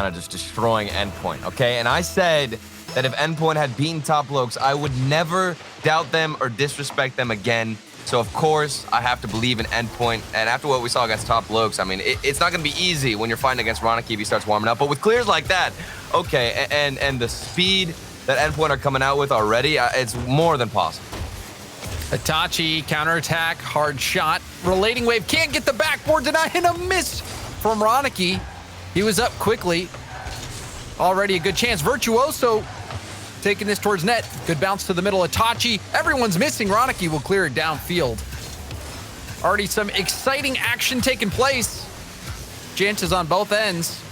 kind of just destroying Endpoint, okay? And I said that if Endpoint had beaten Top Lokes, I would never doubt them or disrespect them again. So, of course, I have to believe in Endpoint. And after what we saw against Top Lokes, I mean, it's not going to be easy when you're fighting against Ronicky if he starts warming up. But with clears like that, okay, and the speed that Endpoint are coming out with already, it's more than possible. Itachi, counterattack, hard shot. Relating Wave can't get the backboard deny, and a miss from Ronicky. He was up quickly. Already a good chance. Virtuoso taking this towards net. Good bounce to the middle. Itachi, everyone's missing. Ronicky will clear it downfield. Already some exciting action taking place. Chances on both ends.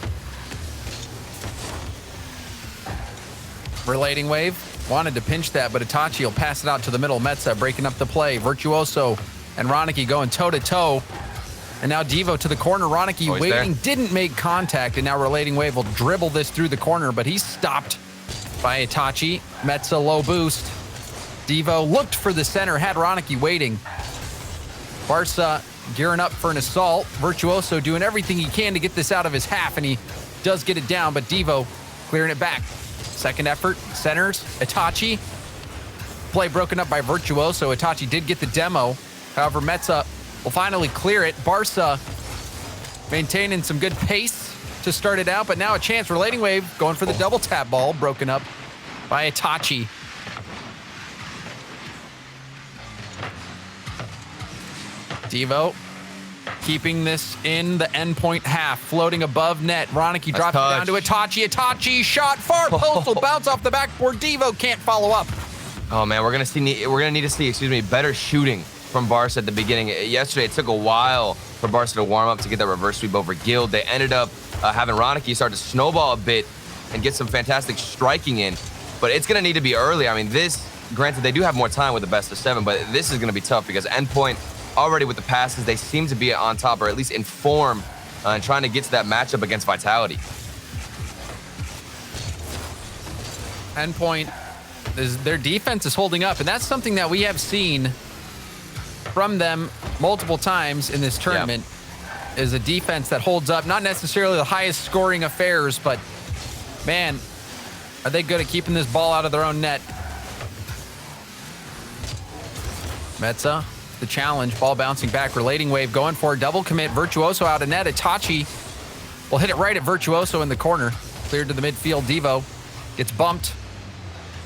Relating Wave wanted to pinch that, but Itachi will pass it out to the middle. Metza breaking up the play. Virtuoso and Ronicky going toe-to-toe. And now Devo to the corner. Ronicky waiting, didn't make contact, and now Relating Wave will dribble this through the corner, but he's stopped by Itachi. Metza low boost. Devo looked for the center, had Ronicky waiting. Barca gearing up for an assault. Virtuoso doing everything he can to get this out of his half, and he does get it down, but Devo clearing it back. Second effort, centers, Itachi. Play broken up by Virtuoso. Itachi did get the demo. However, Metza will finally clear it. Barca maintaining some good pace to start it out, but now a chance. Relating Wave going for the double tap ball, broken up by Itachi. Devo keeping this in the Endpoint half, floating above net. Ronicky drops it down to Itachi. Itachi shot far post will bounce off the backboard. Devo can't follow up. Oh man, we're gonna need to see, better shooting from Barca at the beginning. Yesterday, it took a while for Barca to warm up to get that reverse sweep over Guild. They ended up having Ronicky start to snowball a bit and get some fantastic striking in, but it's gonna need to be early. I mean, granted, they do have more time with the best of 7, but this is gonna be tough because Endpoint already with the passes, they seem to be on top, or at least in form, and trying to get to that matchup against Vitality. Endpoint, their defense is holding up, and that's something that we have seen from them multiple times in this tournament, is a defense that holds up. Not necessarily the highest scoring affairs, but man, are they good at keeping this ball out of their own net. Metza, the challenge, ball bouncing back. Relating Wave going for a double commit. Virtuoso out of net. Itachi will hit it right at Virtuoso in the corner. Cleared to the midfield. Devo gets bumped.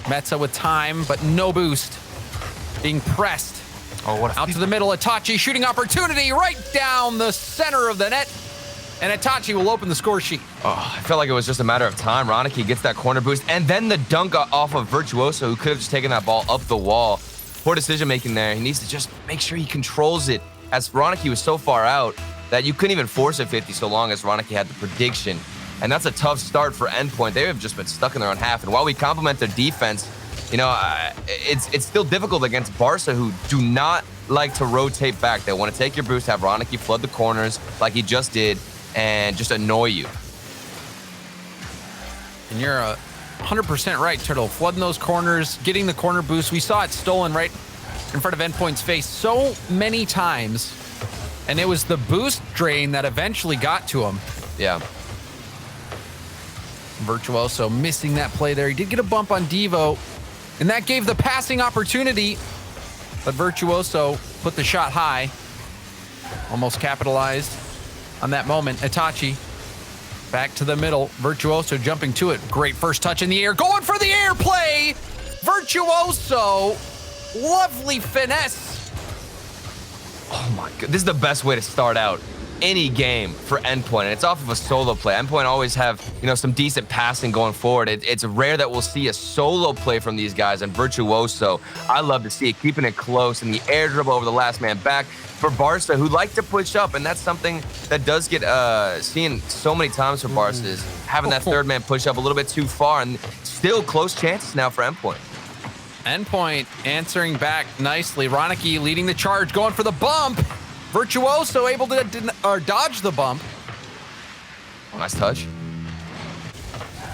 Metza with time, but no boost. Being pressed. Oh, what out to the middle. Itachi shooting opportunity right down the center of the net. And Itachi will open the score sheet. Oh, I felt like it was just a matter of time. Ronicky gets that corner boost, and then the dunk off of Virtuoso, who could have just taken that ball up the wall. Poor decision-making there. He needs to just make sure he controls it, as Ronicky was so far out that you couldn't even force a 50 so long as Ronicky had the prediction. And that's a tough start for Endpoint. They have just been stuck in their own half. And while we compliment their defense, you know, it's still difficult against Barca, who do not like to rotate back. They want to take your boost, have Ronicky flood the corners like he just did, and just annoy you. And you're 100% right, Turtle. Flooding those corners, getting the corner boost. We saw it stolen right in front of Endpoint's face so many times, and it was the boost drain that eventually got to him. Yeah. Virtuoso missing that play there. He did get a bump on Devo, and that gave the passing opportunity, but Virtuoso put the shot high. Almost capitalized on that moment. Itachi back to the middle. Virtuoso jumping to it. Great first touch in the air. Going for the air play. Virtuoso. Lovely finesse. Oh my God. This is the best way to start out any game for Endpoint, and it's off of a solo play. Endpoint always have, you know, some decent passing going forward. It's rare that we'll see a solo play from these guys, and Virtuoso, I love to see it, keeping it close, and the air dribble over the last man back for Barca, who like to push up, and that's something that does get seen so many times for Barca, is having that third man push up a little bit too far, and still close chances now for Endpoint. Endpoint answering back nicely. Ronicky leading the charge, going for the bump. Virtuoso able to dodge the bump. Oh, nice touch.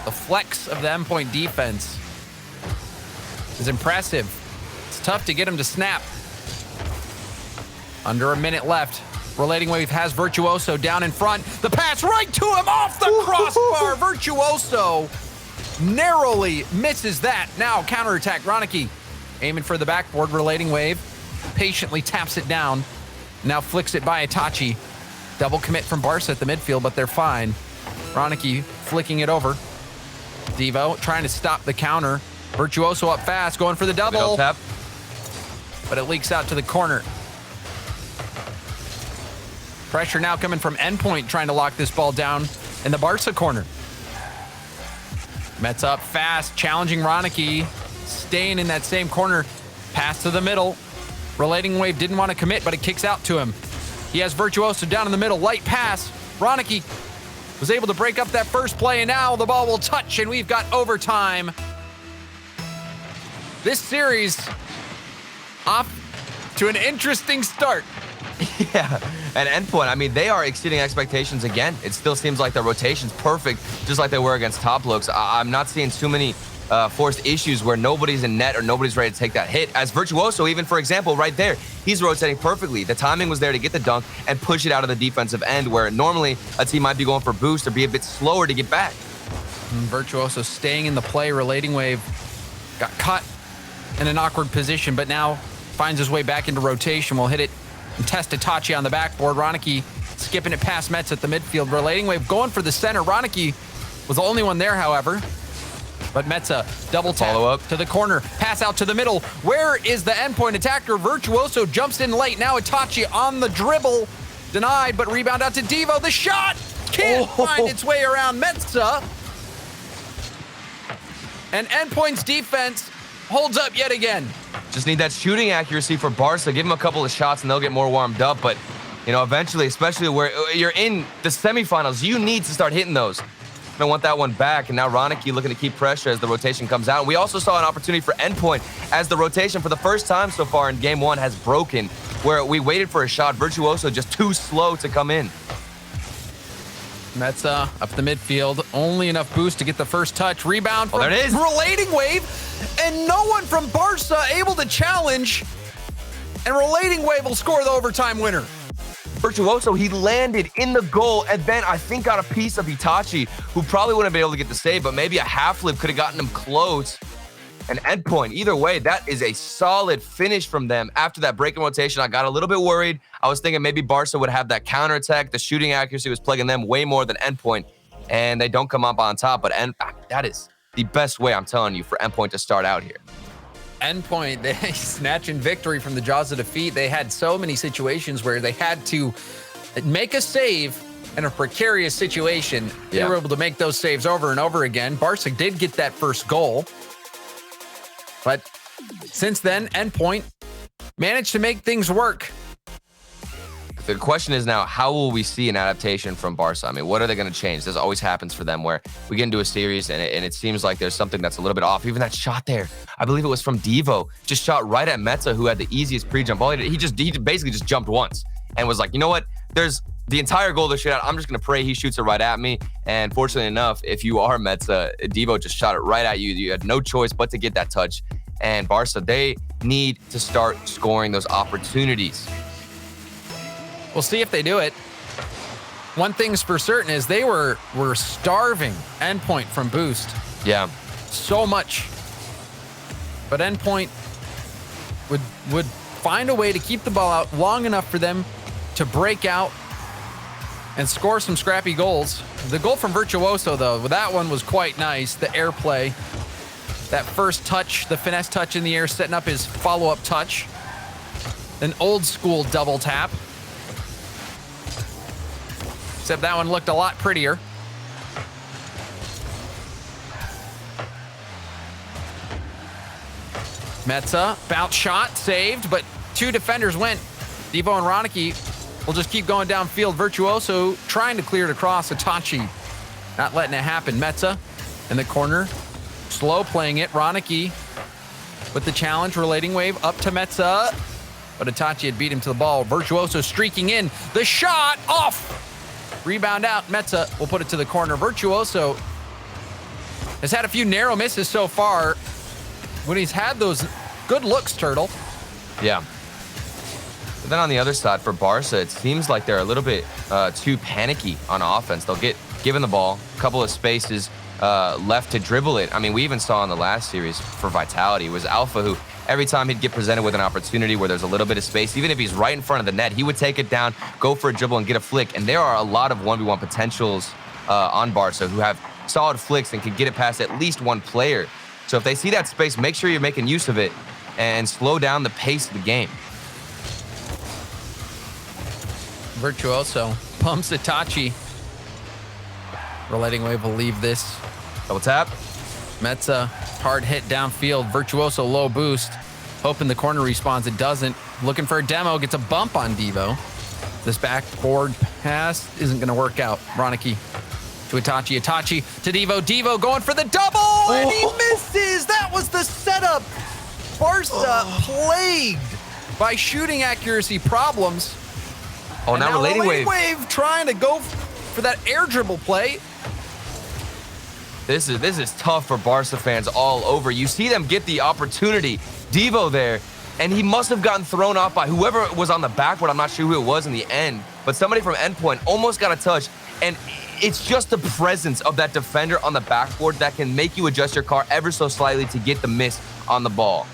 The flex of the Endpoint defense is impressive. It's tough to get him to snap. Under a minute left. Relating Wave has Virtuoso down in front. The pass right to him off the crossbar. Virtuoso narrowly misses that. Now counterattack. Ronicky aiming for the backboard. Relating Wave patiently taps it down. Now flicks it by Itachi. Double commit from Barca at the midfield, but they're fine. Ronicky flicking it over. Devo trying to stop the counter. Virtuoso up fast, going for the double. Tap. But it leaks out to the corner. Pressure now coming from Endpoint, trying to lock this ball down in the Barca corner. Mets up fast, challenging Ronicky, staying in that same corner. Pass to the middle. Relating Wave didn't want to commit, but it kicks out to him. He has Virtuoso down in the middle. Light pass. Ronicky was able to break up that first play, and now the ball will touch, and we've got overtime. This series off to an interesting start. Yeah, and Endpoint, I mean, they are exceeding expectations again. It still seems like their rotation's perfect, just like they were against Top Looks. I'm not seeing too many forced issues where nobody's in net or nobody's ready to take that hit. As Virtuoso, even for example, right there, he's rotating perfectly. The timing was there to get the dunk and push it out of the defensive end, where normally a team might be going for boost or be a bit slower to get back. Virtuoso staying in the play. Relating Wave got caught in an awkward position, but now finds his way back into rotation. We'll hit it and test Itachi on the backboard. Ronicky skipping it past Metz at the midfield. Relating Wave going for the center. Ronicky was the only one there, however. But Metza double tap follow up to the corner, pass out to the middle. Where is the Endpoint attacker? Virtuoso jumps in late. Now Itachi on the dribble. Denied, but rebound out to Devo. The shot can't find its way around Metza. And Endpoint's defense holds up yet again. Just need that shooting accuracy for Barca. Give them a couple of shots and they'll get more warmed up. But, you know, eventually, especially where you're in the semifinals, you need to start hitting those. I want that one back, and now Ronicky looking to keep pressure as the rotation comes out. We also saw an opportunity for Endpoint as the rotation for the first time so far in game one has broken, where we waited for a shot. Virtuoso just too slow to come in. Metza up the midfield, only enough boost to get the first touch. Rebound from there it is. Relating Wave, and no one from Barca able to challenge, and Relating Wave will score the overtime winner. Virtuoso, he landed in the goal and then I think got a piece of Itachi, who probably wouldn't be able to get the save, but maybe a half flip could have gotten him close. And Endpoint, either way, that is a solid finish from them. After that break in rotation, I got a little bit worried. I was thinking maybe Barca would have that counterattack. The shooting accuracy was plaguing them way more than Endpoint, and they don't come up on top. But that is the best way, I'm telling you, for Endpoint to start out here. Endpoint, they snatching victory from the jaws of defeat. They had so many situations where they had to make a save in a precarious situation. They were able to make those saves over and over again. Barca did get that first goal. But since then, Endpoint managed to make things work. The question is now, how will we see an adaptation from Barca? I mean, what are they going to change? This always happens for them where we get into a series and it seems like there's something that's a little bit off. Even that shot there, I believe it was from Devo, just shot right at Metza, who had the easiest pre-jump. All he basically just jumped once and was like, you know what? There's the entire goal to shoot out. I'm just going to pray he shoots it right at me. And fortunately enough, if you are Metza, Devo just shot it right at you. You had no choice but to get that touch. And Barca, they need to start scoring those opportunities. We'll see if they do it. One thing's for certain is they were starving Endpoint from boost. Yeah. So much. But Endpoint would find a way to keep the ball out long enough for them to break out and score some scrappy goals. The goal from Virtuoso, though, that one was quite nice. The airplay, that first touch, the finesse touch in the air, setting up his follow-up touch. An old school double tap. Except that one looked a lot prettier. Metza, bounce shot, saved, but two defenders went. Devo and Ronicky will just keep going downfield. Virtuoso trying to clear it across. Itachi not letting it happen. Metza in the corner, slow playing it. Ronicky with the challenge. Relating Wave up to Metza, but Itachi had beat him to the ball. Virtuoso streaking in. The shot off. Rebound out. Metza will put it to the corner. Virtuoso has had a few narrow misses so far. When he's had those good looks, Turtle. Yeah. But then on the other side for Barca, it seems like they're a little bit too panicky on offense. They'll get given the ball, a couple of spaces left to dribble it. I mean, we even saw in the last series for Vitality, it was Alpha who every time he'd get presented with an opportunity where there's a little bit of space, even if he's right in front of the net, he would take it down, go for a dribble, and get a flick. And there are a lot of 1v1 potentials on Barca who have solid flicks and can get it past at least one player. So if they see that space, make sure you're making use of it and slow down the pace of the game. Virtuoso pumps Itachi. Relating Wave will leave this. Double tap. Metza, hard hit downfield. Virtuoso low boost. Hoping the corner respawns. It doesn't. Looking for a demo. Gets a bump on Devo. This backboard pass isn't going to work out. Ronicky to Itachi. Itachi to Devo. Devo going for the double. And he misses. That was the setup. Barca plagued by shooting accuracy problems. Oh, now Relating Wave trying to go for that air dribble play. This is tough for Barca fans all over. You see them get the opportunity. Devo there, and he must have gotten thrown off by whoever was on the backboard. I'm not sure who it was in the end, but somebody from Endpoint almost got a touch, and it's just the presence of that defender on the backboard that can make you adjust your car ever so slightly to get the miss on the ball.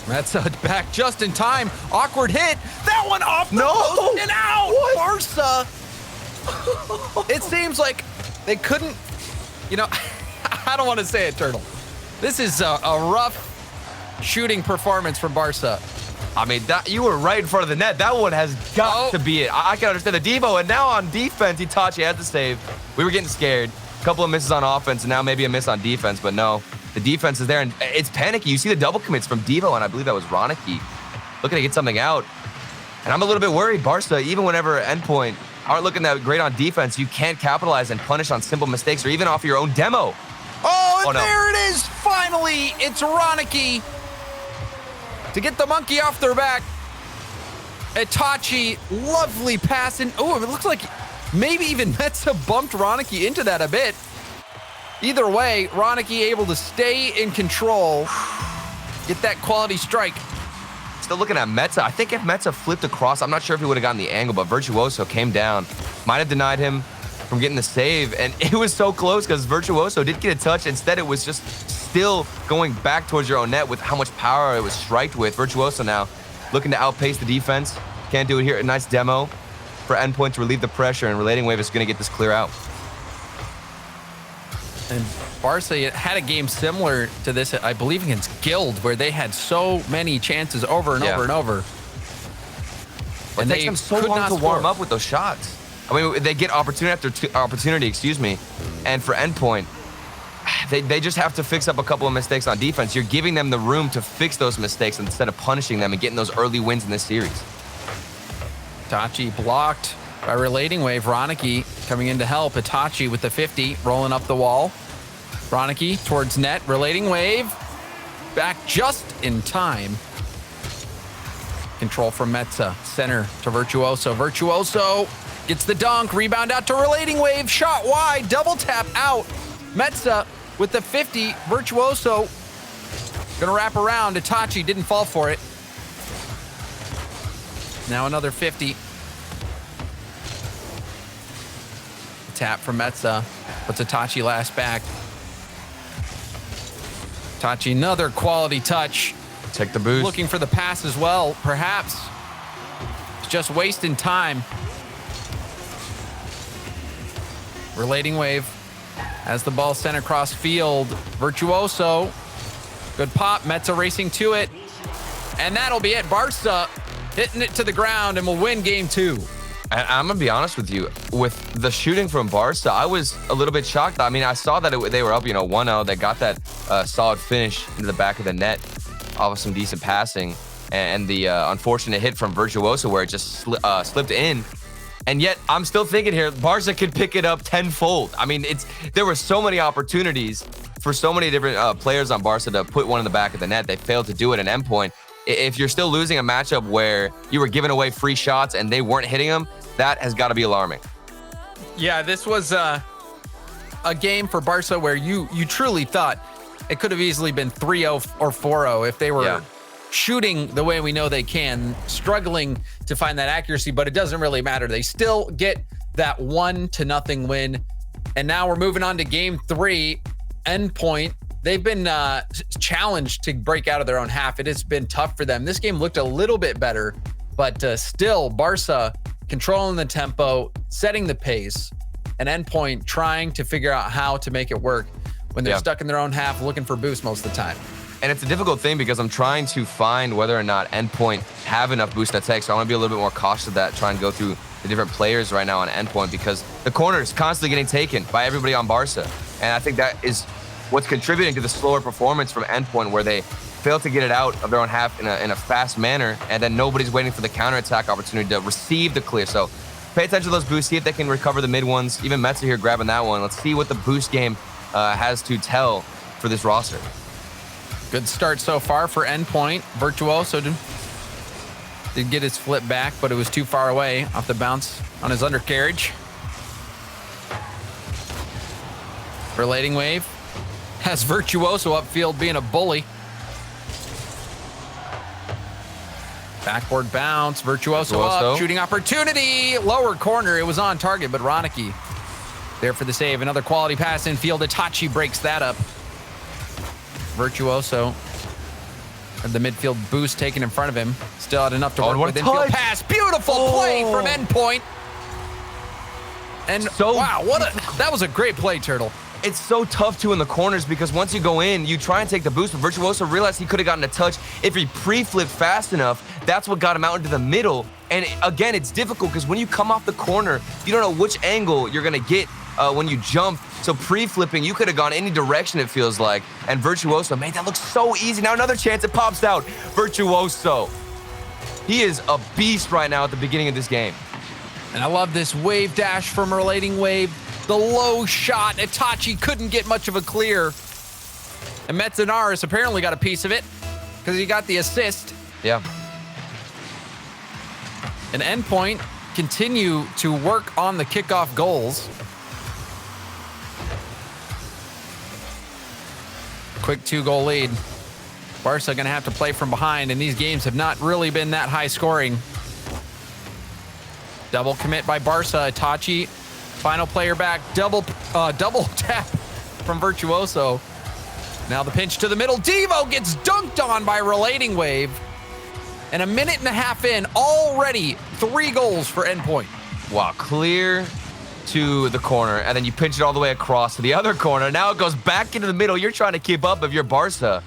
That's back just in time. Awkward hit. That one off the post and out. Barca. It seems like they couldn't, I don't want to say it, Turtle. This is a rough shooting performance from Barca. I mean, you were right in front of the net. That one has got to be it. I can understand the Devo, and now on defense, Itachi had the save. We were getting scared. A couple of misses on offense, and now maybe a miss on defense, but no. The defense is there, and it's panicky. You see the double commits from Devo, and I believe that was Ronicky looking to get something out. And I'm a little bit worried. Barca, even whenever Endpoint aren't looking that great on defense, you can't capitalize and punish on simple mistakes or even off your own demo. Oh, no. There it is. Finally, it's Ronicky to get the monkey off their back. Itachi, lovely pass. And, it looks like maybe even Metza bumped Ronicky into that a bit. Either way, Ronicky able to stay in control, get that quality strike. Still looking at Metza. I think if Metza flipped across, I'm not sure if he would have gotten the angle, but Virtuoso came down. Might have denied him from getting the save, and it was so close because Virtuoso did get a touch. Instead, it was just still going back towards your own net with how much power it was striked with. Virtuoso now looking to outpace the defense. Can't do it here. A nice demo for Endpoint to relieve the pressure, and Relating Wave is going to get this clear out. And Barca had a game similar to this, I believe, against Guild, where they had so many chances over and over and over. But it takes them so long to warm up with those shots. I mean, they get opportunity after opportunity, and for Endpoint, they just have to fix up a couple of mistakes on defense. You're giving them the room to fix those mistakes instead of punishing them and getting those early wins in this series. Itachi blocked by Relating Wave. Ronicky coming in to help. Itachi with the 50, rolling up the wall. Ronicky towards net. Relating Wave back just in time. Control from Metza. Center to Virtuoso. Virtuoso gets the dunk. Rebound out to Relating Wave. Shot wide. Double tap out. Metza with the 50. Virtuoso gonna wrap around. Itachi didn't fall for it. Now another 50. Tap from Metza. Puts Itachi last back. Itachi, another quality touch. Take the boost. Looking for the pass as well, perhaps. It's just wasting time. Relating Wave as the ball sent across field. Virtuoso. Good pop. Metza racing to it. And that'll be it. Barca hitting it to the ground and will win game 2. And I'm going to be honest with you. With the shooting from Barca, I was a little bit shocked. I mean, I saw that they were up, 1-0. They got that solid finish into the back of the net off of some decent passing. And the unfortunate hit from Virtuoso where it just slipped in. And yet, I'm still thinking here, Barca could pick it up tenfold. I mean, there were so many opportunities for so many different players on Barca to put one in the back of the net. They failed to do it at Endpoint. If you're still losing a matchup where you were giving away free shots and they weren't hitting them, that has got to be alarming. Yeah, this was a game for Barca where you truly thought it could have easily been 3-0 or 4-0 if they were shooting the way we know they can, struggling to find that accuracy, but it doesn't really matter. They still get that 1-0 win. And now we're moving on to game 3. Endpoint. They've been challenged to break out of their own half. It has been tough for them. This game looked a little bit better, but still Barca controlling the tempo, setting the pace, and Endpoint trying to figure out how to make it work when they're stuck in their own half looking for boost most of the time. And it's a difficult thing because I'm trying to find whether or not Endpoint have enough boost that takes. So I want to be a little bit more cautious of that, try and go through the different players right now on Endpoint because the corner is constantly getting taken by everybody on Barca. And I think that is what's contributing to the slower performance from Endpoint, where they fail to get it out of their own half in a fast manner, and then nobody's waiting for the counterattack opportunity to receive the clear. So pay attention to those boosts, see if they can recover the mid ones. Even Metza here grabbing that one. Let's see what the boost game has to tell for this roster. Good start so far for Endpoint. Virtuoso did get his flip back, but it was too far away off the bounce on his undercarriage. Relating wave has Virtuoso upfield being a bully. Backboard bounce, Virtuoso up, shooting opportunity, lower corner. It was on target, but Ronicky there for the save. Another quality pass infield. Itachi breaks that up. Virtuoso had the midfield boost taken in front of him. Still had enough to work with. Infield pass. Beautiful play from Endpoint. And wow, that was a great play, Turtle. It's so tough too in the corners because once you go in, you try and take the boost, but Virtuoso realized he could have gotten a touch if he pre-flipped fast enough. That's what got him out into the middle. And again, it's difficult because when you come off the corner, you don't know which angle you're gonna get when you jump. So pre-flipping, you could have gone any direction, it feels like. And Virtuoso made that look so easy. Now another chance, it pops out. Virtuoso. He is a beast right now at the beginning of this game. And I love this wave dash from Relating Wave. The low shot. Itachi couldn't get much of a clear. And Metzanaris apparently got a piece of it because he got the assist. Yeah. And Endpoint continue to work on the kickoff goals. Quick 2-goal lead. Barca gonna have to play from behind, and these games have not really been that high scoring. Double commit by Barca. Itachi, final player back. Double tap from Virtuoso. Now the pinch to the middle. Devo gets dunked on by Relating Wave. And a minute and a half in, already 3 goals for Endpoint. Wow, clear to the corner, and then you pinch it all the way across to the other corner. Now it goes back into the middle. You're trying to keep up if you're Barca.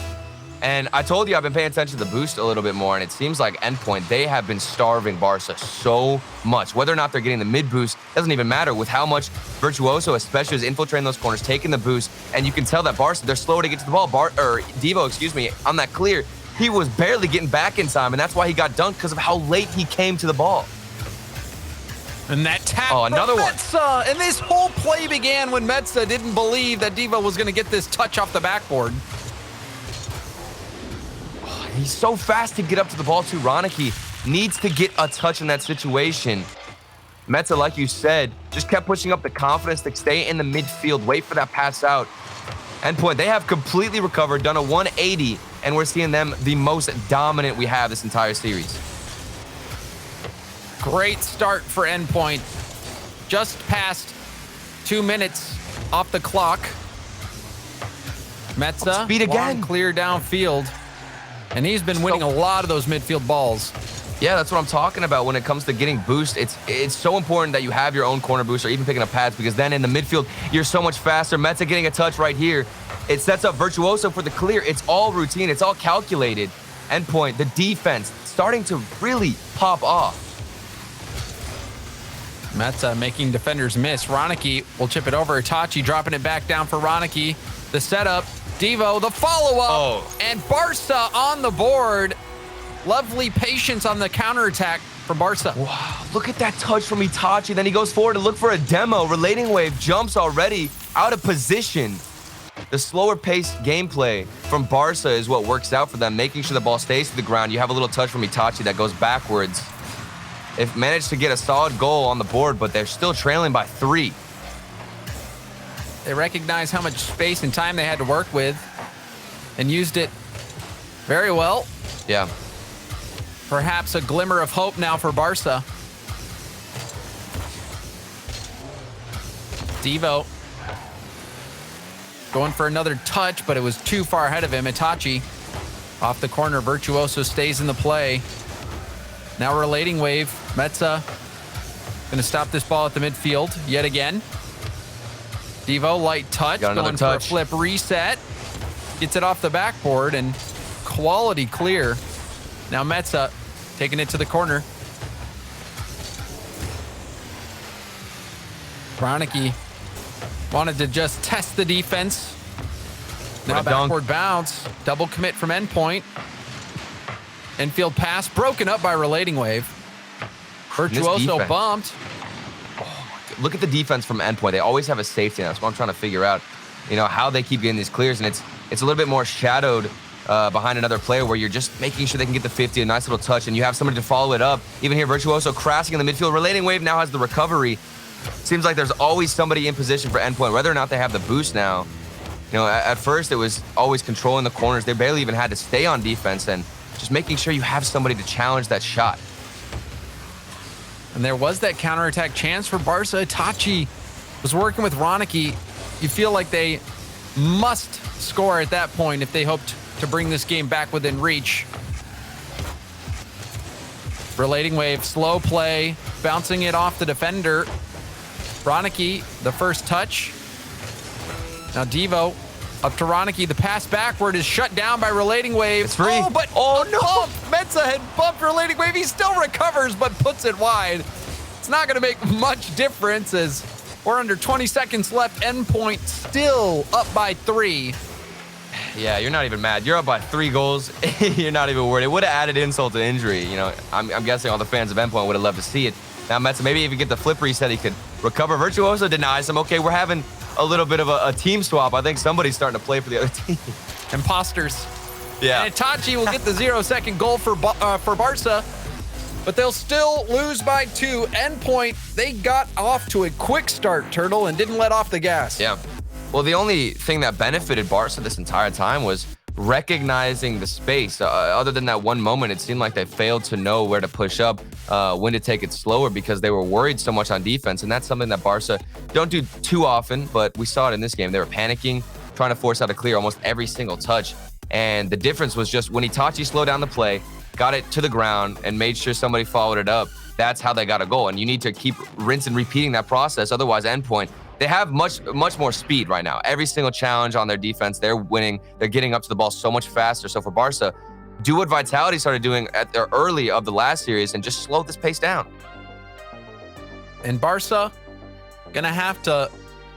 And I told you I've been paying attention to the boost a little bit more, and it seems like Endpoint, they have been starving Barca so much. Whether or not they're getting the mid boost doesn't even matter with how much Virtuoso, especially, is infiltrating those corners, taking the boost, and you can tell that Barca, they're slow to get to the ball. Devo, excuse me, on that clear, he was barely getting back in time, and that's why he got dunked because of how late he came to the ball. And that tap from another Metza. And this whole play began when Metza didn't believe that Devo was going to get this touch off the backboard. He's so fast to get up to the ball too. Ronicky needs to get a touch in that situation. Metza, like you said, just kept pushing up the confidence to stay in the midfield, wait for that pass out. Endpoint, they have completely recovered, done a 180, and we're seeing them the most dominant we have this entire series. Great start for Endpoint. Just past 2 minutes off the clock. Metza, speed again, clear downfield. And he's been winning a lot of those midfield balls. Yeah, that's what I'm talking about when it comes to getting boost. It's so important that you have your own corner boost or even picking up pads, because then in the midfield, you're so much faster. Metza getting a touch right here. It sets up Virtuoso for the clear. It's all routine. It's all calculated. Endpoint, the defense, starting to really pop off. Metza making defenders miss. Ronicky will chip it over. Itachi dropping it back down for Ronicky. The setup. Devo, the follow-up, and Barca on the board. Lovely patience on the counterattack from Barca. Wow, look at that touch from Itachi. Then he goes forward to look for a demo. Relating Wave jumps already out of position. The slower paced gameplay from Barca is what works out for them, making sure the ball stays to the ground. You have a little touch from Itachi that goes backwards. They've managed to get a solid goal on the board, but they're still trailing by 3. They recognize how much space and time they had to work with and used it very well. Yeah. Perhaps a glimmer of hope now for Barca. Devo going for another touch, but it was too far ahead of him. Itachi off the corner. Virtuoso stays in the play. Now relating wave. Metza going to stop this ball at the midfield yet again. Devo, light touch. Got another going touch. for a flip reset. Gets it off the backboard and quality clear. Now Metza taking it to the corner. Ronicky wanted to just test the defense. Now backward bounce. Double commit from Endpoint. Infield pass broken up by relating wave. Virtuoso bumped. Look at the defense from Endpoint. They always have a safety net. That's what I'm trying to figure out, you know, how they keep getting these clears. And it's a little bit more shadowed behind another player where you're just making sure they can get the 50, a nice little touch, and you have somebody to follow it up. Even here, Virtuoso crashing in the midfield. Relating wave now has the recovery. Seems like there's always somebody in position for Endpoint, whether or not they have the boost now. You know, at first it was always controlling the corners. They barely even had to stay on defense and just making sure you have somebody to challenge that shot. And there was that counterattack chance for Barca. Itachi was working with Ronicky. You feel like they must score at that point if they hoped to bring this game back within reach. Relating wave, slow play, bouncing it off the defender. Ronicky, the first touch. Now Devo up to Ronicky. The pass backward is shut down by relating wave. It's free. Oh, but oh no! Metza had bumped relating wave. He still recovers, but puts it wide. It's not going to make much difference as we're under 20 seconds left. Endpoint still up by 3. Yeah, you're not even mad. You're up by 3 goals. You're not even worried. It would have added insult to injury. You know, I'm guessing all the fans of Endpoint would have loved to see it. Now Metza, maybe if he get the flip reset, he could recover. Virtuoso denies him. Okay, we're having a little bit of a team swap. I think somebody's starting to play for the other team. Imposters. Yeah. And Itachi will get the 0-second goal for Barca, but they'll still lose by 2. Endpoint, they got off to a quick start, Turtle, and didn't let off the gas. Yeah. Well, the only thing that benefited Barca this entire time was recognizing the space. Other than that one moment, it seemed like they failed to know where to push up, when to take it slower because they were worried so much on defense. And that's something that Barca don't do too often, but we saw it in this game. They were panicking, trying to force out a clear almost every single touch. And the difference was just when Itachi slowed down the play, got it to the ground, and made sure somebody followed it up, that's how they got a goal. And you need to keep rinsing and repeating that process. Otherwise, Endpoint, they have much more speed right now. Every single challenge on their defense, they're winning. They're getting up to the ball so much faster. So for Barca, do what Vitality started doing at the early of the last series and just slow this pace down. And Barca gonna have to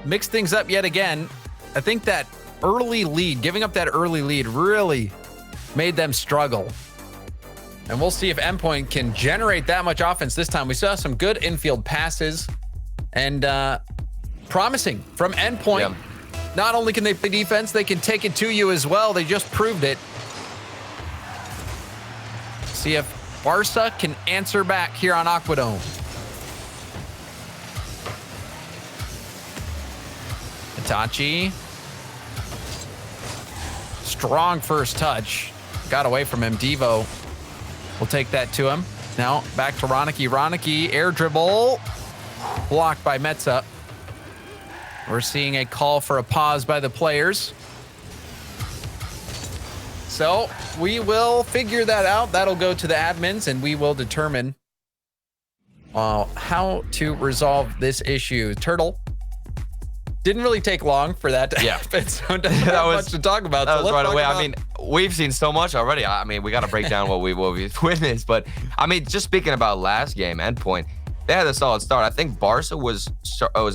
mix things up yet again. I think that early lead, giving up that early lead, really made them struggle. And we'll see if Endpoint can generate that much offense this time. We saw some good infield passes and promising from Endpoint. Yeah. Not only can they play defense, they can take it to you as well. They just proved it. See if Barca can answer back here on Aquadome. Itachi. Strong first touch. Got away from him. Devo will take that to him. Now back to Ronicky. Ronicky, air dribble. Blocked by Metza. We're seeing a call for a pause by the players. So we will figure that out. That'll go to the admins and we will determine how to resolve this issue. Turtle, didn't really take long for that to happen, so doesn't have much to talk about. That so was right away. about... I mean, we've seen so much already. I mean, we got to break down what we've witnessed. But I mean, just speaking about last game, Endpoint, they had a solid start. I think Barca was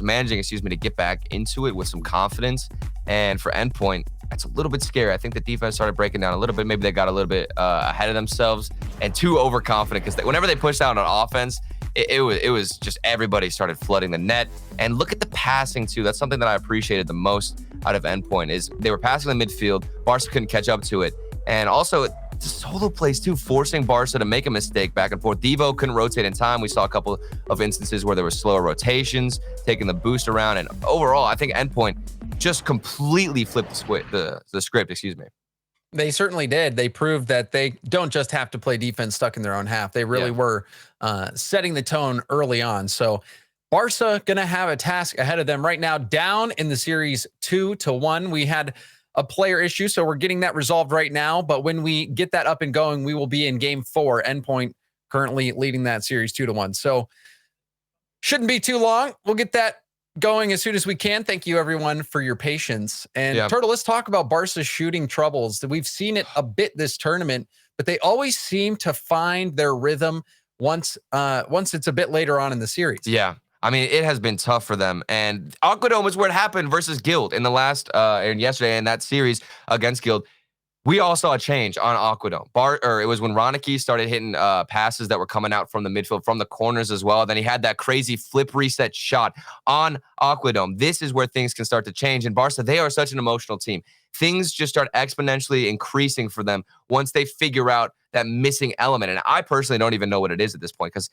managing, to get back into it with some confidence. And for Endpoint, that's a little bit scary. I think the defense started breaking down a little bit. Maybe they got a little bit ahead of themselves and too overconfident because whenever they pushed out on offense, it was just everybody started flooding the net. And look at the passing too. That's something that I appreciated the most out of Endpoint is they were passing the midfield. Barca couldn't catch up to it. And also the solo plays too, forcing Barca to make a mistake back and forth. Devo couldn't rotate in time. We saw a couple of instances where there were slower rotations, taking the boost around. And overall, I think Endpoint just completely flipped the script, excuse me. They certainly did. They proved that they don't just have to play defense stuck in their own half. They really were setting the tone early on. So Barca going to have a task ahead of them right now, down in the series 2-1. We had a player issue, so we're getting that resolved right now. But when we get that up and going, we will be in game 4. Endpoint currently leading that series 2-1. So shouldn't be too long. We'll get that going as soon as we can. Thank you, everyone, for your patience. And Turtle, let's talk about Barca's shooting troubles. We've seen it a bit this tournament, but they always seem to find their rhythm once it's a bit later on in the series. Yeah. I mean, it has been tough for them. And Aquadome is where it happened versus Guild in the last and yesterday in that series against Guild. We all saw a change on Aquadome. It was when Ronicky started hitting passes that were coming out from the midfield, from the corners as well. Then he had that crazy flip reset shot on Aquadome. This is where things can start to change. And Barca, they are such an emotional team. Things just start exponentially increasing for them once they figure out that missing element. And I personally don't even know what it is at this point, because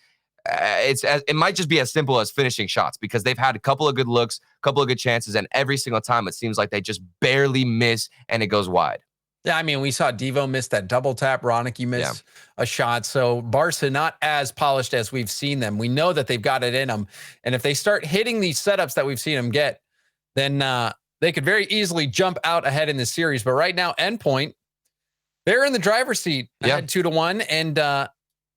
it might just be as simple as finishing shots, because they've had a couple of good looks, a couple of good chances, and every single time it seems like they just barely miss and it goes wide. Yeah, I mean, we saw Devo miss that double tap. Ronicky missed a shot. So Barca not as polished as we've seen them. We know that they've got it in them. And if they start hitting these setups that we've seen them get, then they could very easily jump out ahead in the series. But right now, Endpoint, they're in the driver's seat ahead 2-1. And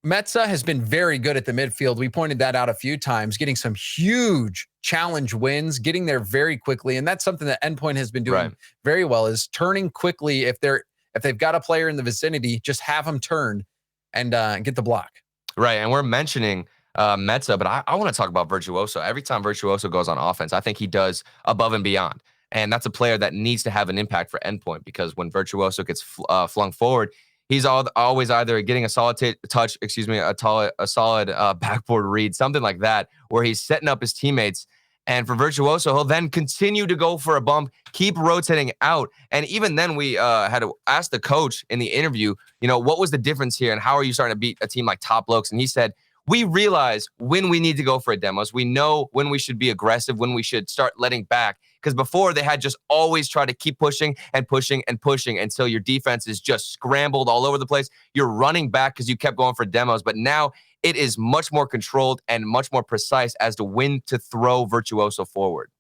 Metza has been very good at the midfield. We pointed that out a few times, getting some huge challenge wins, getting there very quickly. And that's something that Endpoint has been doing very well, is turning quickly. If they've got a player in the vicinity, just have them turn and get the block. Right. And we're mentioning Metza, but I want to talk about Virtuoso. Every time Virtuoso goes on offense, I think he does above and beyond. And that's a player that needs to have an impact for Endpoint, because when Virtuoso gets flung forward, he's always either getting a solid touch, a solid backboard read, something like that, where he's setting up his teammates. And for Virtuoso, he'll then continue to go for a bump, keep rotating out. And even then, we had to ask the coach in the interview, what was the difference here and how are you starting to beat a team like Top Blokes? And he said, we realize when we need to go for a demos. We know when we should be aggressive, when we should start letting back. Because before, they had just always tried to keep pushing and pushing and pushing until your defense is just scrambled all over the place. You're running back because you kept going for demos. But now it is much more controlled and much more precise as to when to throw Virtuoso forward.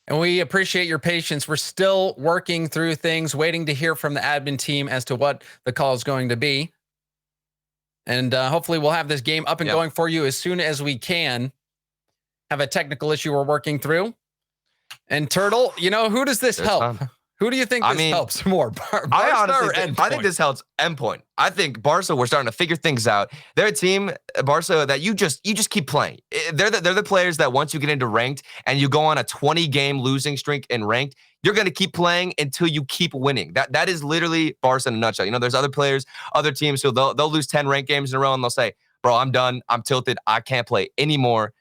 And we appreciate your patience. We're still working through things, waiting to hear from the admin team as to what the call is going to be. And hopefully we'll have this game up and going for you as soon as we can. Have a technical issue we're working through. And Turtle, who does this help? Who do you think this helps more? I think this helps Endpoint. I think Barca, we're starting to figure things out. They're a team, Barca, that you just keep playing. They're the players that once you get into ranked and you go on a 20-game losing streak in ranked, you're going to keep playing until you keep winning. That is literally Barca in a nutshell. There's other players, other teams who they'll lose 10 ranked games in a row and they'll say, bro, I'm done. I'm tilted. I can't play anymore.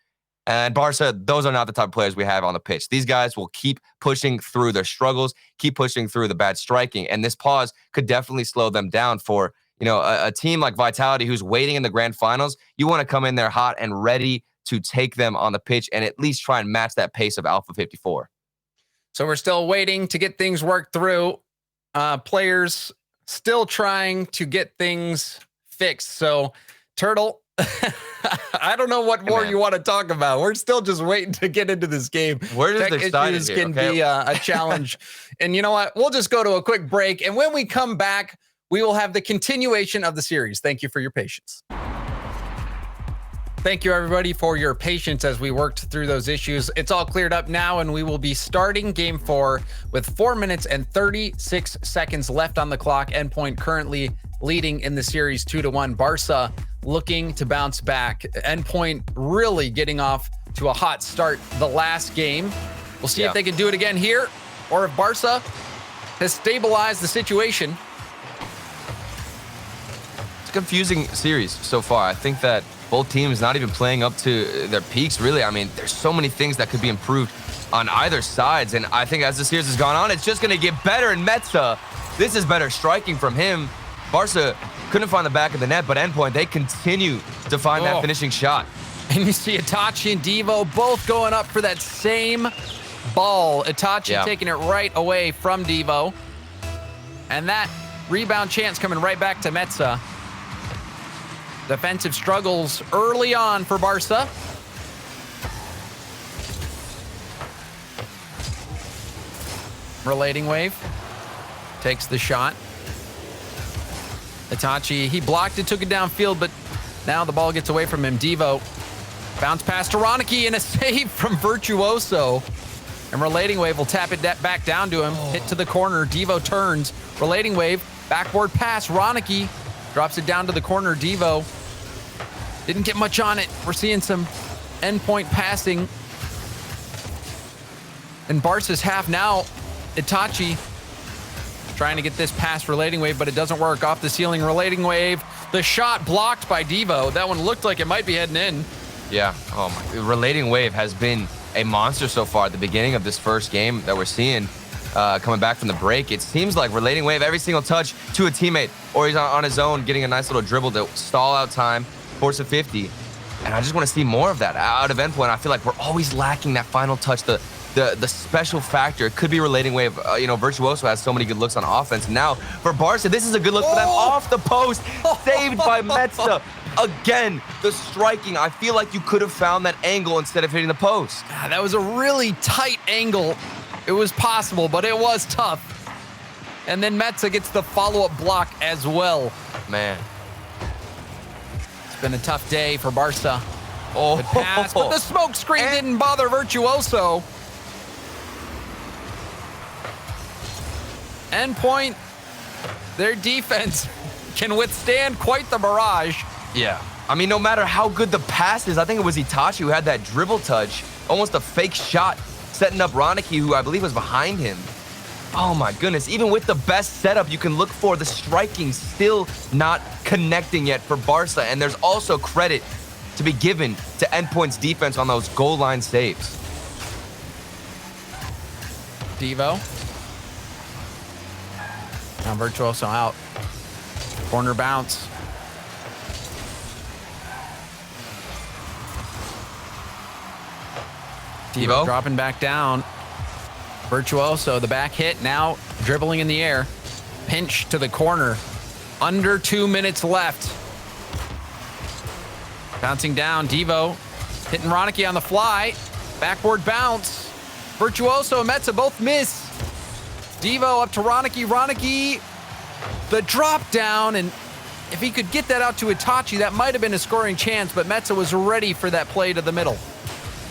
And Barca, those are not the type of players we have on the pitch. These guys will keep pushing through their struggles, keep pushing through the bad striking. And this pause could definitely slow them down for, a team like Vitality who's waiting in the grand finals. You want to come in there hot and ready to take them on the pitch and at least try and match that pace of Alpha 54. So we're still waiting to get things worked through. Players still trying to get things fixed. So, Turtle, I don't know what more you want to talk about. We're still just waiting to get into this game. We're just excited issues can be a challenge. And you know what? We'll just go to a quick break. And when we come back, we will have the continuation of the series. Thank you for your patience. Thank you, everybody, for your patience as we worked through those issues. It's all cleared up now, and we will be starting Game 4 with 4 minutes and 36 seconds left on the clock. Endpoint currently leading in the series 2-1. Barca looking to bounce back. Endpoint really getting off to a hot start the last game. We'll see if they can do it again here, or if Barca has stabilized the situation. It's a confusing series so far. I think that both teams not even playing up to their peaks, really. I mean, there's so many things that could be improved on either sides. And I think as the series has gone on, it's just going to get better. And Metza, this is better striking from him. Barca couldn't find the back of the net, but Endpoint, they continue to find that finishing shot. And you see Itachi and Devo both going up for that same ball. Itachi taking it right away from Devo. And that rebound chance coming right back to Metza. Defensive struggles early on for Barca. Relating wave. Takes the shot. Itachi, he blocked it, took it downfield, but now the ball gets away from him. Devo, bounce pass to Ronicky and a save from Virtuoso. And Relating Wave will tap it back down to him. Hit to the corner. Devo turns. Relating Wave, backboard pass. Ronicky drops it down to the corner. Devo didn't get much on it. We're seeing some endpoint passing. In Barca's half now, Itachi trying to get this past Relating Wave, but it doesn't work. Off the ceiling, Relating Wave. The shot blocked by Devo. That one looked like it might be heading in. Yeah. Oh my. Relating Wave has been a monster so far at the beginning of this first game that we're seeing coming back from the break. It seems like Relating Wave, every single touch to a teammate, or he's on his own getting a nice little dribble to stall out time, force a 50. And I just want to see more of that out of Endpoint. I feel like we're always lacking that final touch, the special factor. It could be Relating Wave. Virtuoso has so many good looks on offense. And now for Barca, this is a good look for them off the post, saved by Metza. Again, the striking. I feel like you could have found that angle instead of hitting the post. That was a really tight angle. It was possible, but it was tough. And then Metza gets the follow-up block as well. Man. It's been a tough day for Barca. Oh, Good pass, but the smoke screen didn't bother Virtuoso. Endpoint, their defense can withstand quite the barrage. Yeah. I mean, no matter how good the pass is, I think it was Itachi who had that dribble touch, almost a fake shot, setting up Ronicky, who I believe was behind him. Oh my goodness, even with the best setup you can look for, the striking still not connecting yet for Barca. And there's also credit to be given to Endpoint's defense on those goal line saves. Devo. Now Virtuoso out. Corner bounce. Devo dropping back down. Virtuoso, the back hit, now dribbling in the air. Pinch to the corner. Under 2 minutes left. Bouncing down, Devo hitting Ronicky on the fly. Backboard bounce. Virtuoso and Metza both miss. Devo up to Ronicky. Ronicky, the drop down, and if he could get that out to Itachi, that might have been a scoring chance, but Metza was ready for that play to the middle.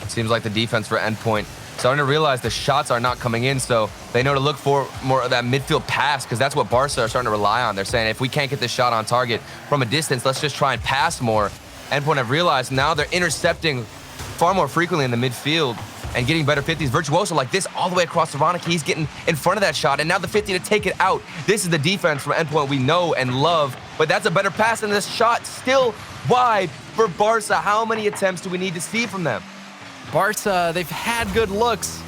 Seems like the defense for Endpoint starting to realize the shots are not coming in, so they know to look for more of that midfield pass, because that's what Barca are starting to rely on. They're saying, if we can't get this shot on target from a distance, let's just try and pass more. Endpoint have realized now they're intercepting far more frequently in the midfield and getting better 50s. Virtuoso like this all the way across the Ronicky. He's getting in front of that shot, and now the 50 to take it out. This is the defense from Endpoint we know and love, but that's a better pass, and this shot still wide for Barca. How many attempts do we need to see from them? Barca, they've had good looks.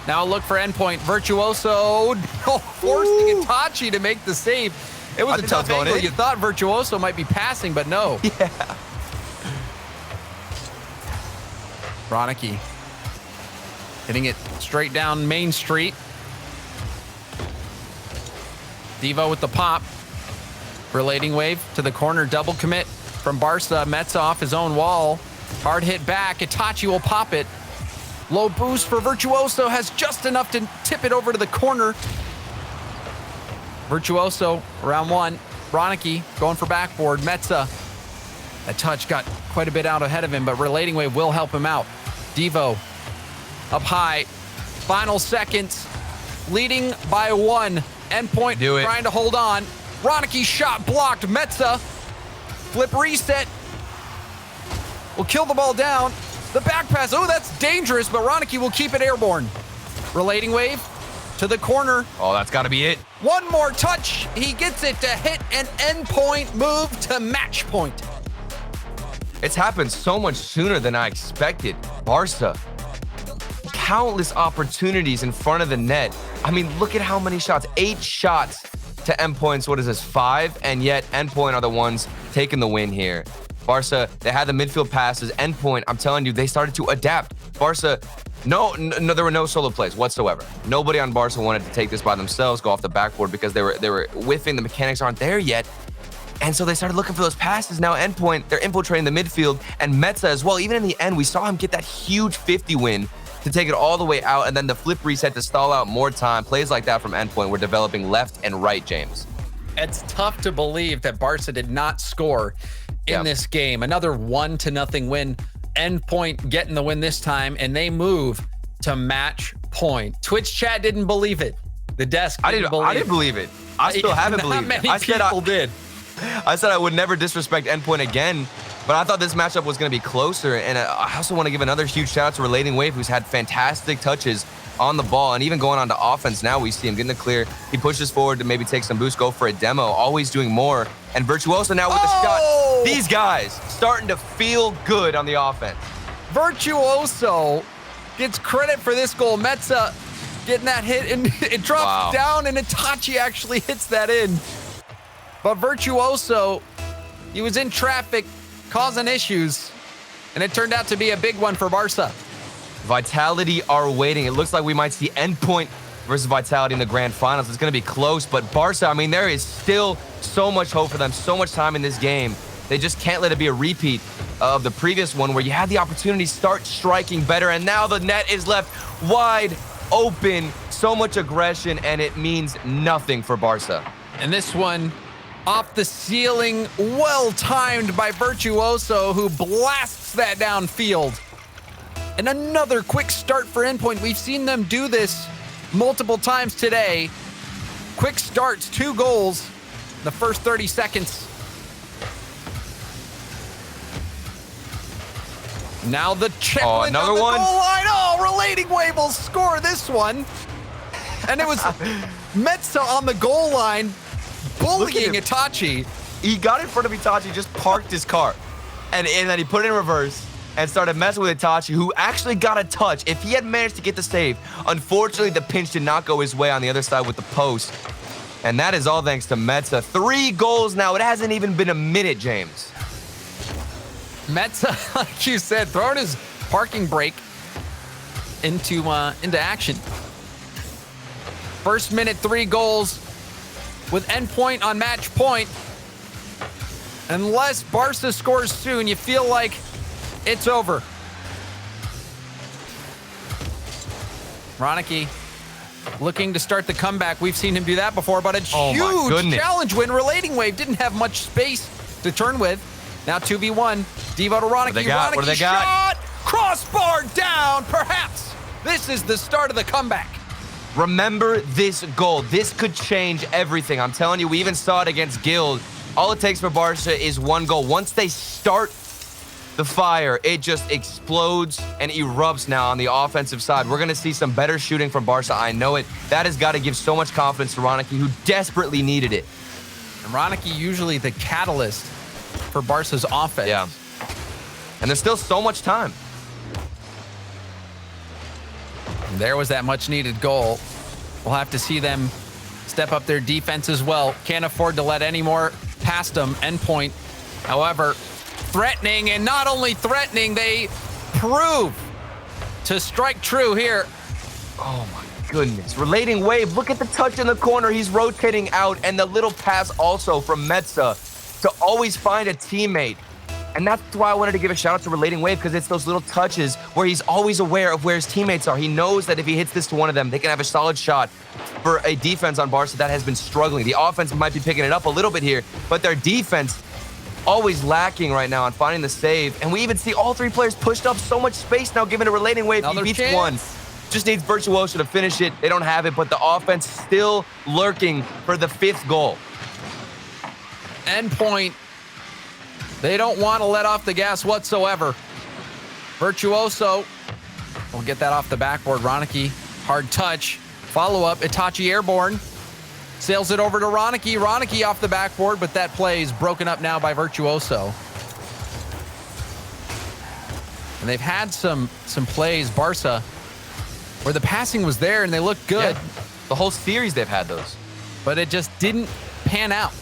Now look for Endpoint. Virtuoso forcing Itachi to make the save. It was a tough angle. You thought Virtuoso might be passing, but no. Yeah. Ronicky hitting it straight down Main Street. Devo with the pop. Relating wave to the corner. Double commit from Barca. Metza off his own wall. Hard hit back. Itachi will pop it. Low boost for Virtuoso. Has just enough to tip it over to the corner. Virtuoso, round one. Ronicky going for backboard. Metza. That touch got quite a bit out ahead of him, but Relating Wave will help him out. Devo up high. Final seconds. Leading by one. Endpoint trying to hold on. Ronicky shot blocked. Metza. Flip reset. Will kill the ball down. The back pass. Oh, that's dangerous, but Ronicky will keep it airborne. Relating wave to the corner. Oh, that's got to be it. One more touch. He gets it to hit an Endpoint move to match point. It's happened so much sooner than I expected. Barca, countless opportunities in front of the net. I mean, look at how many shots. 8 shots to Endpoint's, what is this, 5? And yet Endpoint are the ones taking the win here. Barca, they had the midfield passes. Endpoint, I'm telling you, they started to adapt. Barca No, there were no solo plays whatsoever. Nobody on Barca wanted to take this by themselves, go off the backboard because they were whiffing. The mechanics aren't there yet. And so they started looking for those passes. Now Endpoint, they're infiltrating the midfield, and Metza as well. Even in the end, we saw him get that huge 50 win to take it all the way out, and then the flip reset to stall out more time. Plays like that from Endpoint were developing left and right, James. It's tough to believe that Barca did not score in this game. Another 1-0 win. Endpoint getting the win this time, and they move to match point. Twitch chat didn't believe it. The desk didn't believe it. I didn't believe it. I still haven't believed it. Not many people did. I said I would never disrespect Endpoint again, but I thought this matchup was going to be closer. And I also want to give another huge shout out to Relating Wave, who's had fantastic touches on the ball, and even going on to offense. Now we see him getting the clear. He pushes forward to maybe take some boost, go for a demo, always doing more. And Virtuoso now with the shot. These guys starting to feel good on the offense. Virtuoso gets credit for this goal. Metza getting that hit, and it drops down, and Itachi actually hits that in. But Virtuoso, he was in traffic, causing issues, and it turned out to be a big one for Barca. Vitality are waiting. It looks like we might see Endpoint versus Vitality in the grand finals. It's going to be close, but Barca, I mean, there is still so much hope for them, so much time in this game. They just can't let it be a repeat of the previous one where you had the opportunity to start striking better, and now the net is left wide open. So much aggression, and it means nothing for Barca. And this one off the ceiling, well timed by Virtuoso, who blasts that downfield. And another quick start for Endpoint. We've seen them do this multiple times today. Quick starts, 2 goals in the first 30 seconds. Now the check another one. Goal line. Relating Wave will score this one. And it was Metza on the goal line bullying Itachi. He got in front of Itachi, just parked his car, and then he put it in reverse and started messing with Itachi, who actually got a touch. If he had managed to get the save, unfortunately, the pinch did not go his way on the other side with the post. And that is all thanks to Metza. 3 goals now. It hasn't even been a minute, James. Metza, like you said, throwing his parking brake into action. First minute, 3 goals with Endpoint on match point. Unless Barca scores soon, you feel like it's over. Ronicky looking to start the comeback. We've seen him do that before, but a huge challenge win. Relating Wave didn't have much space to turn with. Now 2v1. Devo to Ronicky. Ronicky shot! Crossbar down, perhaps. This is the start of the comeback. Remember this goal. This could change everything. I'm telling you, we even saw it against Guild. All it takes for Barca is 1 goal. Once they start the fire, it just explodes and erupts now on the offensive side. We're going to see some better shooting from Barca. I know it. That has got to give so much confidence to Ronicky, who desperately needed it. And Ronicky usually the catalyst for Barca's offense. Yeah. And there's still so much time. And there was that much-needed goal. We'll have to see them step up their defense as well. Can't afford to let any more past them. Endpoint, however, threatening, and not only threatening, they prove to strike true here. Oh my goodness. Relating Wave, look at the touch in the corner. He's rotating out, and the little pass also from Metza to always find a teammate. And that's why I wanted to give a shout out to Relating Wave, because it's those little touches where he's always aware of where his teammates are. He knows that if he hits this to one of them, they can have a solid shot for a defense on Barca that has been struggling. The offense might be picking it up a little bit here, but their defense always lacking right now on finding the save. And we even see all 3 players pushed up so much space now, given a Relating Wave. He beats one. Just needs Virtuoso to finish it. They don't have it, but the offense still lurking for the 5th goal. Endpoint, they don't want to let off the gas whatsoever. Virtuoso will get that off the backboard. Ronicky, hard touch. Follow-up, Itachi airborne. Sails it over to Ronicky. Ronicky off the backboard, but that play is broken up now by Virtuoso. And they've had some plays, Barca, where the passing was there and they looked good. Yeah, the whole series they've had those. But it just didn't pan out.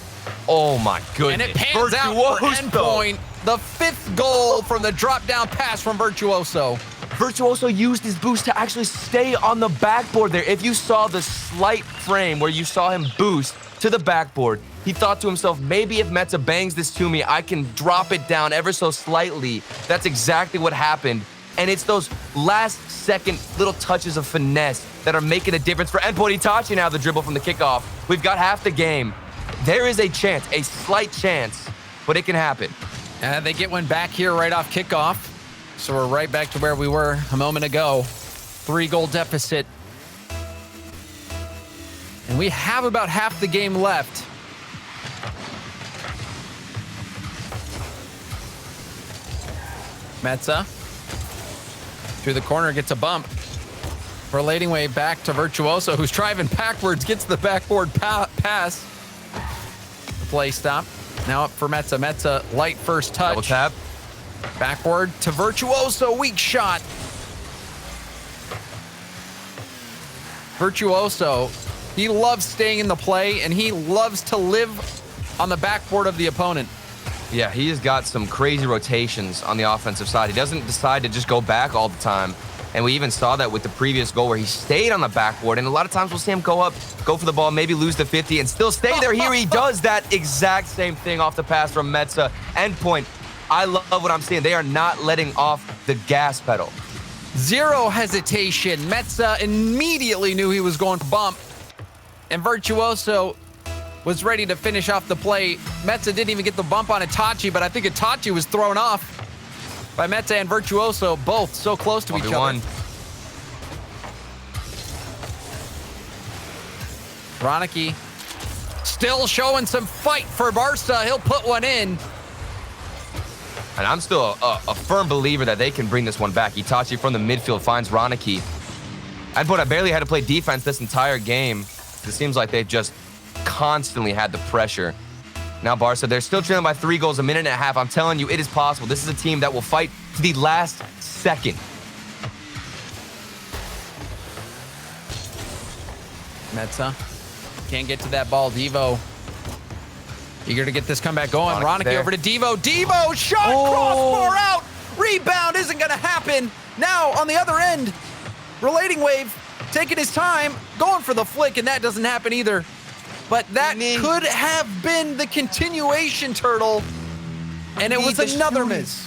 Oh my goodness. And it pans out for Endpoint. The 5th goal from the drop-down pass from Virtuoso. Virtuoso used his boost to actually stay on the backboard there. If you saw the slight frame where you saw him boost to the backboard, he thought to himself, maybe if Metza bangs this to me, I can drop it down ever so slightly. That's exactly what happened. And it's those last second little touches of finesse that are making a difference for Endpoint. Itachi now the dribble from the kickoff. We've got half the game. There is a chance, a slight chance, but it can happen. And they get one back here right off kickoff. So we're right back to where we were a moment ago. 3-goal deficit. And we have about half the game left. Metza through the corner, gets a bump. Relating way back to Virtuoso, who's driving backwards, gets the backboard pass. The play stop. Now up for Metza. Metza, light first touch. Double tap. Backward to Virtuoso, weak shot. Virtuoso, he loves staying in the play, and he loves to live on the backboard of the opponent. Yeah, he has got some crazy rotations on the offensive side. He doesn't decide to just go back all the time. And we even saw that with the previous goal where he stayed on the backboard. And a lot of times we'll see him go up, go for the ball, maybe lose the 50 and still stay there. Here he does that exact same thing off the pass from Metza. Endpoint, I love what I'm seeing. They are not letting off the gas pedal. Zero hesitation. Metza immediately knew he was going to bump. And Virtuoso was ready to finish off the play. Metza didn't even get the bump on Itachi, but I think Itachi was thrown off by Metza and Virtuoso, both so close to each other. Ronicky still showing some fight for Barca. He'll put one in. And I'm still a firm believer that they can bring this one back. Itachi from the midfield finds Ronicky. I barely had to play defense this entire game. It seems like they've just constantly had the pressure. Now Barca, they're still trailing by 3 goals, a minute and a half. I'm telling you, it is possible. This is a team that will fight to the last second. Metza can't get to that ball. Devo eager to get this comeback going. Ronicky over to Devo. Devo shot, crossbar out. Rebound isn't going to happen. Now on the other end, Relating Wave taking his time, going for the flick, and that doesn't happen either. But that could have been the continuation, Turtle. And it was another miss.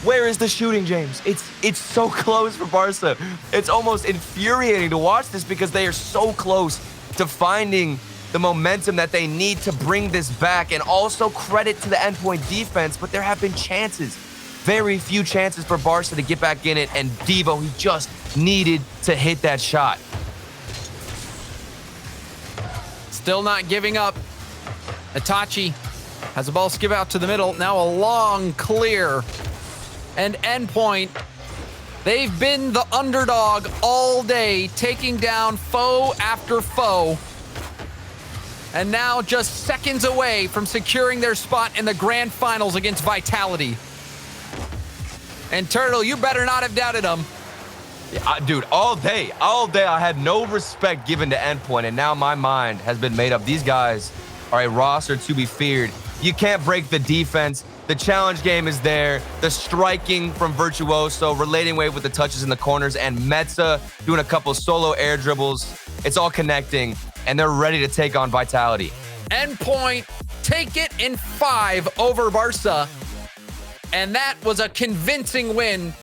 Where is the shooting, James? It's so close for Barca. It's almost infuriating to watch this because they are so close to finding the momentum that they need to bring this back. And also credit to the Endpoint defense, but there have been chances. Very few chances for Barca to get back in it. And Devo, he just needed to hit that shot. Still not giving up. Itachi has the ball skip out to the middle. Now a long clear. And Endpoint, they've been the underdog all day, taking down foe after foe. And now just seconds away from securing their spot in the grand finals against Vitality. And Turtle, you better not have doubted them. Yeah, dude, all day I had no respect given to Endpoint, and now my mind has been made up. These guys are a roster to be feared. You can't break the defense. The challenge game is there. The striking from Virtuoso, Relating Wave with the touches in the corners, and Metza doing a couple solo air dribbles. It's all connecting, and they're ready to take on Vitality. Endpoint take it in 5 over Barca. And that was a convincing win